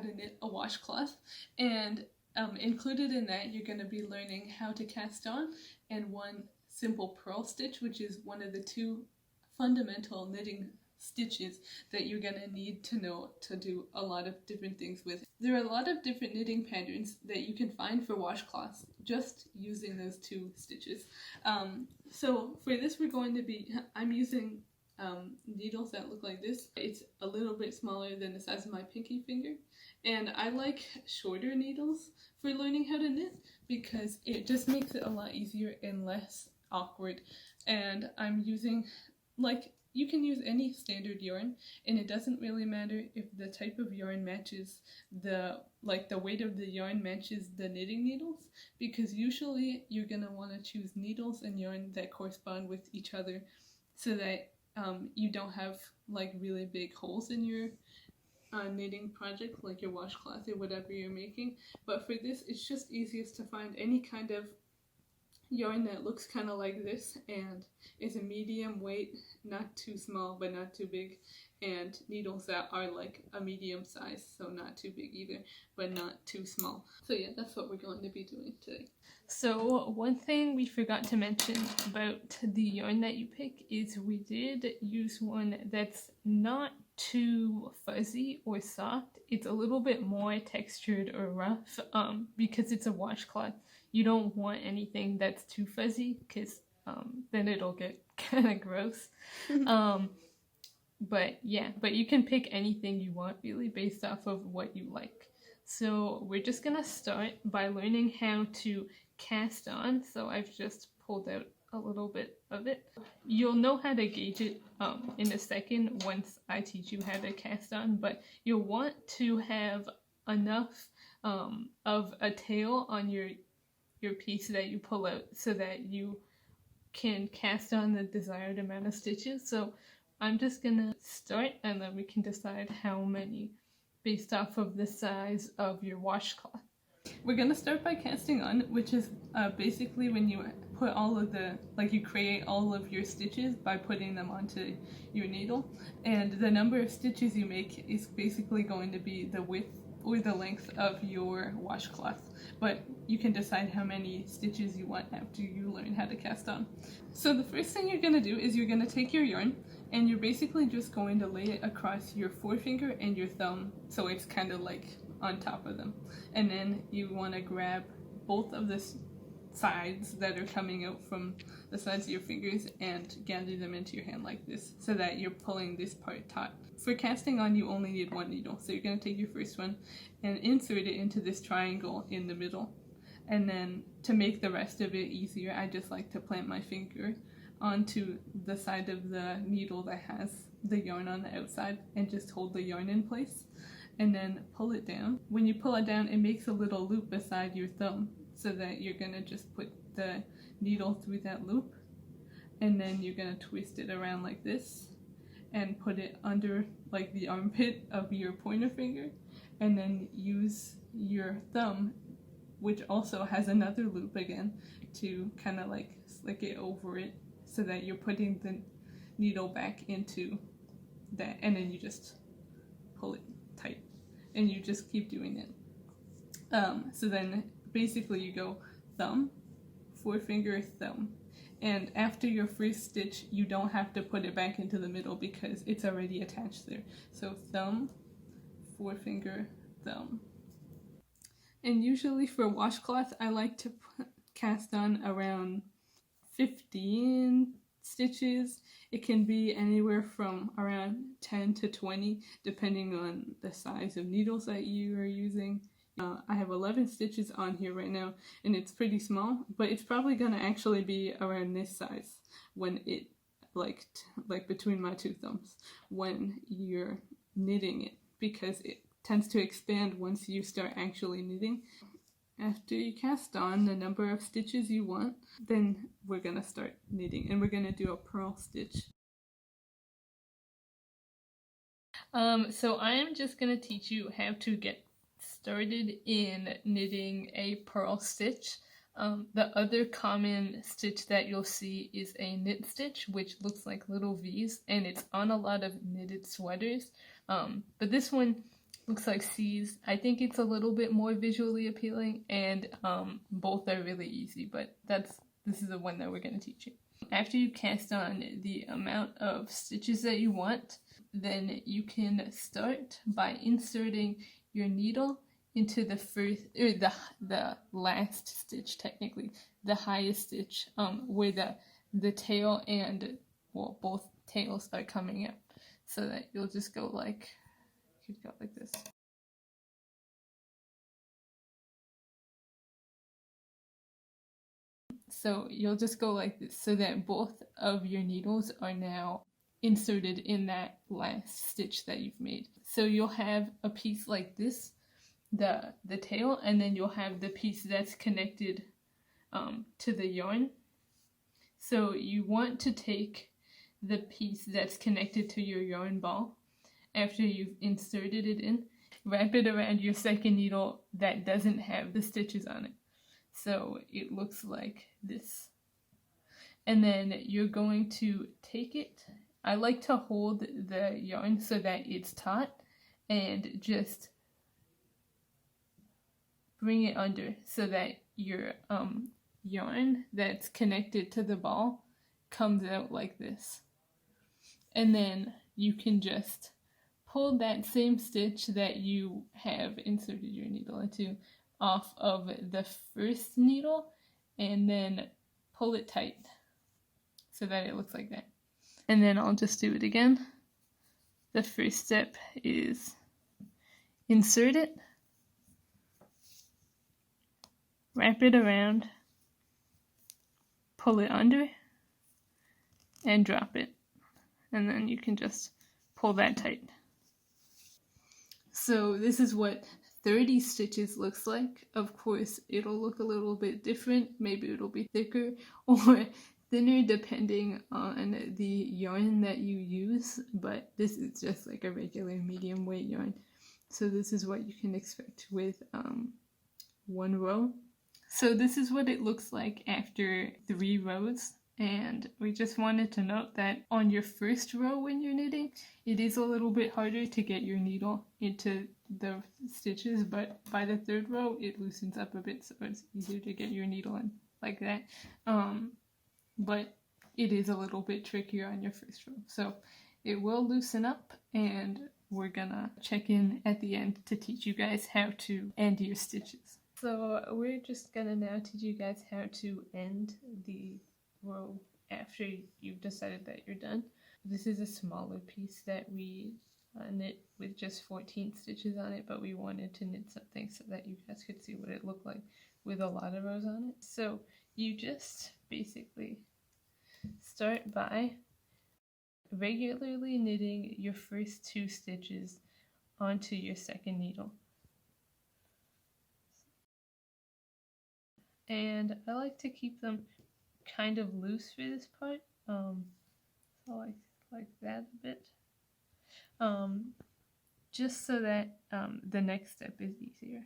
to knit a washcloth, and included in that you're going to be learning how to cast on and one simple purl stitch, which is one of the two fundamental knitting stitches that you're going to need to know to do a lot of different things with. There are a lot of different knitting patterns that you can find for washcloths just using those two stitches. So for this I'm using needles that look like this. It's a little bit smaller than the size of my pinky finger, and I like shorter needles for learning how to knit because it just makes it a lot easier and less awkward. And I'm using, like, you can use any standard yarn, and it doesn't really matter if the type of yarn matches the weight of the yarn matches the knitting needles, because usually you're going to want to choose needles and yarn that correspond with each other so that you don't have like really big holes in your knitting project, like your washcloth or whatever you're making. But for this, it's just easiest to find any kind of yarn that looks kind of like this and is a medium weight, not too small but not too big, and needles that are like a medium size, so not too big either but not too small. So yeah, that's what we're going to be doing today. So one thing we forgot to mention about the yarn that you pick is we did use one that's not too fuzzy or soft. It's a little bit more textured or rough because it's a washcloth. You don't want anything that's too fuzzy because then it'll get kind of gross. But you can pick anything you want really based off of what you like. So we're just gonna start by learning how to cast on. So I've just pulled out a little bit of it. You'll know how to gauge it in a second once I teach you how to cast on, but you'll want to have enough of a tail on your piece that you pull out so that you can cast on the desired amount of stitches. So I'm just gonna start and then we can decide how many based off of the size of your washcloth. We're gonna start by casting on, which is basically when you put all of you create all of your stitches by putting them onto your needle, and the number of stitches you make is basically going to be the width or the length of your washcloth, but you can decide how many stitches you want after you learn how to cast on. So the first thing you're going to do is you're going to take your yarn and you're basically just going to lay it across your forefinger and your thumb, so it's kind of like on top of them, and then you want to grab both of the sides that are coming out from the sides of your fingers and gather them into your hand like this so that you're pulling this part taut. For casting on, you only need one needle, so you're going to take your first one and insert it into this triangle in the middle, and then to make the rest of it easier, I just like to plant my finger onto the side of the needle that has the yarn on the outside and just hold the yarn in place and then pull it down. When you pull it down, it makes a little loop beside your thumb, so that you're going to just put the needle through that loop, and then you're going to twist it around like this and put it under like the armpit of your pointer finger, and then use your thumb, which also has another loop again, to kind of like slick it over it so that you're putting the needle back into that, and then you just pull it tight and you just keep doing it. So then basically you go thumb, forefinger, thumb, and after your first stitch you don't have to put it back into the middle because it's already attached there. So thumb, forefinger, thumb. And usually for washcloth I like to cast on around 15 stitches. It can be anywhere from around 10 to 20 depending on the size of needles that you are using. I have 11 stitches on here right now, and it's pretty small, but it's probably going to actually be around this size when it, like between my two thumbs, when you're knitting it, because it tends to expand once you start actually knitting. After you cast on the number of stitches you want, then we're going to start knitting, and we're going to do a purl stitch. So I'm just going to teach you how to get started in knitting a purl stitch. The other common stitch that you'll see is a knit stitch, which looks like little V's, and it's on a lot of knitted sweaters. But this one looks like C's. I think it's a little bit more visually appealing, and both are really easy, but this is the one that we're going to teach you. After you cast on the amount of stitches that you want, then you can start by inserting your needle into the first, or the last stitch, technically, the highest stitch, where the tail and, well, both tails are coming out. So that you'll just go like, you could go like this. So you'll just go like this, so that both of your needles are now inserted in that last stitch that you've made. So you'll have a piece like this, the tail, and then you'll have the piece that's connected to the yarn. So you want to take the piece that's connected to your yarn ball after you've inserted it in, wrap it around your second needle that doesn't have the stitches on it. So it looks like this. And then you're going to take it. I like to hold the yarn so that it's taut and just bring it under so that your yarn that's connected to the ball comes out like this. And then you can just pull that same stitch that you have inserted your needle into off of the first needle and then pull it tight so that it looks like that. And then I'll just do it again. The first step is insert it, wrap it around, pull it under, and drop it. And then you can just pull that tight. So this is what 30 stitches looks like. Of course, it'll look a little bit different. Maybe it'll be thicker or thinner depending on the yarn that you use, but this is just like a regular medium weight yarn. So this is what you can expect with one row. So this is what it looks like after 3 rows. And we just wanted to note that on your first row when you're knitting, it is a little bit harder to get your needle into the stitches, but by the 3rd row, it loosens up a bit, so it's easier to get your needle in like that. But it is a little bit trickier on your first row. So it will loosen up, and we're gonna check in at the end to teach you guys how to end your stitches. So we're just gonna now teach you guys how to end the row after you've decided that you're done. This is a smaller piece that we knit with just 14 stitches on it, but we wanted to knit something so that you guys could see what it looked like with a lot of rows on it. So you just basically start by regularly knitting your first 2 stitches onto your second needle. And I like to keep them kind of loose for this part, so like that a bit, just so that the next step is easier.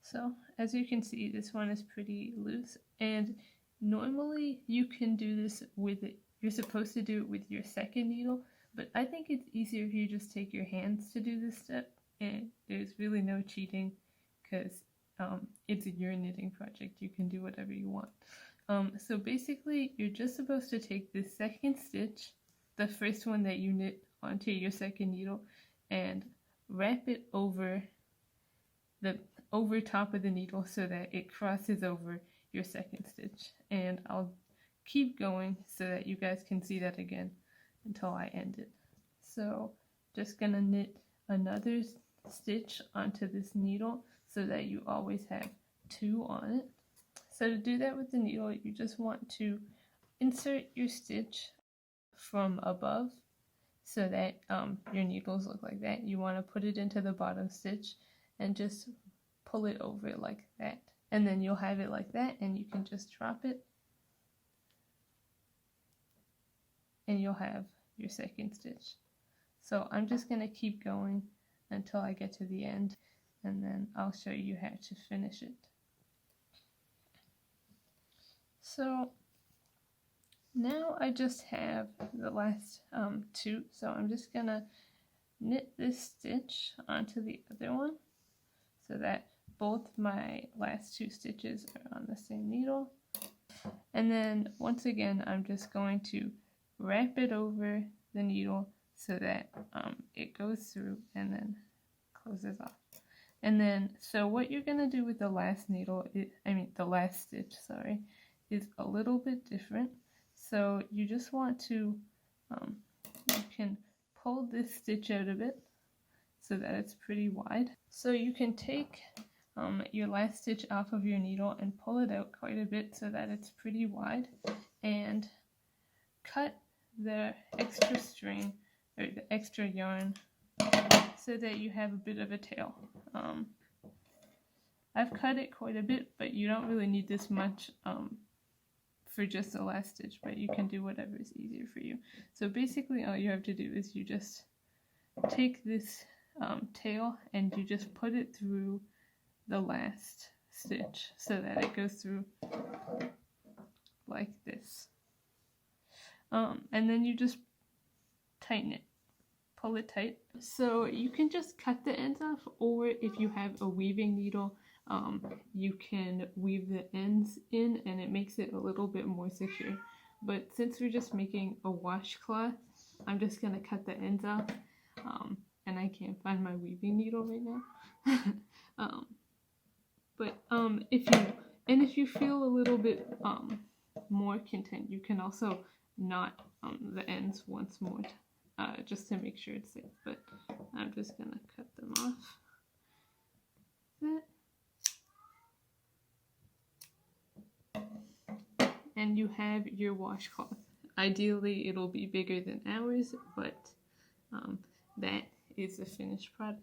So as you can see, this one is pretty loose, and normally you can do this with it. You're supposed to do it with your second needle, but I think it's easier if you just take your hands to do this step, and there's really no cheating because it's your knitting project. You can do whatever you want. So basically, you're just supposed to take the second stitch, the first one that you knit onto your second needle, and wrap it over top of the needle so that it crosses over your second stitch. And I'll keep going so that you guys can see that again until I end it. So just gonna knit another stitch onto this needle so that you always have 2 on it. So to do that with the needle, you just want to insert your stitch from above so that your needles look like that. You want to put it into the bottom stitch and just pull it over like that. And then you'll have it like that, and you can just drop it. And you'll have your second stitch. So I'm just going to keep going until I get to the end, and then I'll show you how to finish it. So Now I just have the last two, so I'm just gonna knit this stitch onto the other one so that both my last two stitches are on the same needle. And then once again, I'm just going to wrap it over the needle so that it goes through and then closes off. And then, so what you're going to do with the last needle, the last stitch, sorry, is a little bit different. So you just want to, you can pull this stitch out a bit so that it's pretty wide. So you can take your last stitch off of your needle and pull it out quite a bit so that it's pretty wide, and cut the extra string or the extra yarn so that you have a bit of a tail. I've cut it quite a bit, but you don't really need this much for just the last stitch, but you can do whatever is easier for you. So basically all you have to do is you just take this tail and you just put it through the last stitch so that it goes through like this. And then you just tighten it, pull it tight. So you can just cut the ends off, or if you have a weaving needle, you can weave the ends in and it makes it a little bit more secure. But since we're just making a washcloth, I'm just going to cut the ends off, and I can't find my weaving needle right now. If you feel a little bit more content, you can also knot the ends once more, just to make sure it's safe. But I'm just going to cut them off. And you have your washcloth. Ideally, it'll be bigger than ours, but that is the finished product.